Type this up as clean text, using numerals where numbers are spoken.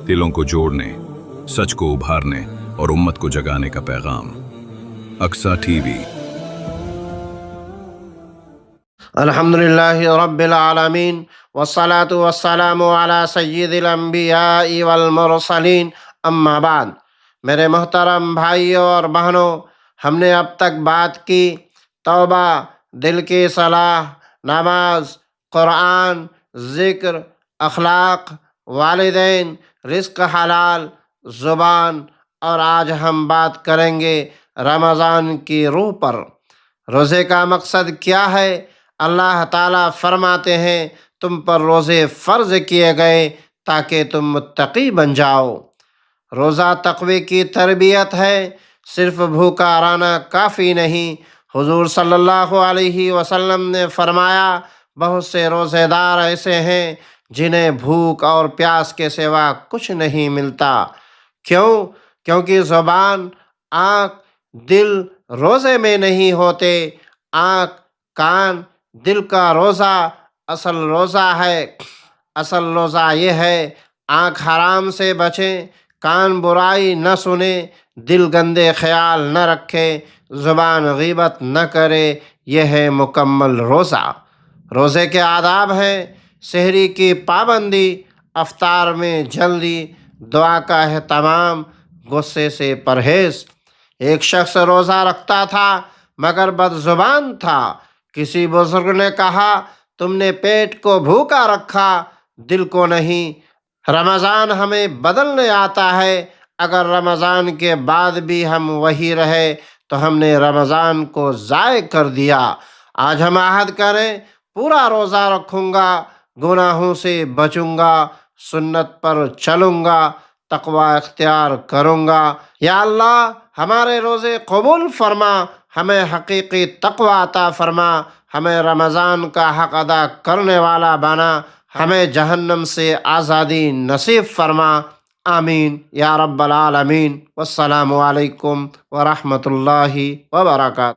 دلوں کو جوڑنے، سچ کو ابھارنے اور امت کو جگانے کا پیغام۔ Aqsa T V. الحمدللہ رب العالمین والصلاة والسلام علی سید الانبیاء والمرسلین، اما بعد۔ میرے محترم بھائیوں اور بہنوں، ہم نے اب تک بات کی توبہ، دل کی صلاح، نماز، قرآن، ذکر، اخلاق، والدین، رزق حلال، زبان، اور آج ہم بات کریں گے رمضان کی روح پر۔ روزے کا مقصد کیا ہے؟ اللہ تعالیٰ فرماتے ہیں تم پر روزے فرض کیے گئے تاکہ تم متقی بن جاؤ۔ روزہ تقوی کی تربیت ہے، صرف بھوکا رہنا کافی نہیں۔ حضور صلی اللہ علیہ وسلم نے فرمایا بہت سے روزے دار ایسے ہیں جنہیں بھوک اور پیاس کے سوا کچھ نہیں ملتا۔ کیوں؟ کیونکہ زبان، آنکھ، دل روزے میں نہیں ہوتے۔ آنکھ، کان، دل کا روزہ اصل روزہ ہے۔ اصل روزہ یہ ہے آنکھ حرام سے بچیں، کان برائی نہ سنے، دل گندے خیال نہ رکھے، زبان غیبت نہ کرے۔ یہ ہے مکمل روزہ۔ روزے کے آداب ہیں: سحری کی پابندی، افطار میں جلدی، دعا کا اہتمام، غصے سے پرہیز۔ ایک شخص روزہ رکھتا تھا مگر بد زبان تھا۔ کسی بزرگ نے کہا تم نے پیٹ کو بھوکا رکھا، دل کو نہیں۔ رمضان ہمیں بدلنے آتا ہے، اگر رمضان کے بعد بھی ہم وہی رہے تو ہم نے رمضان کو ضائع کر دیا۔ آج ہم عہد کریں پورا روزہ رکھوں گا، گناہوں سے بچوں گا، سنت پر چلوں گا، تقوی اختیار کروں گا۔ یا اللہ ہمارے روزے قبول فرما، ہمیں حقیقی تقوی عطا فرما، ہمیں رمضان کا حق ادا کرنے والا بنا، ہمیں جہنم سے آزادی نصیب فرما۔ آمین یا رب العالمین۔ والسلام علیکم ورحمۃ اللہ وبرکاتہ۔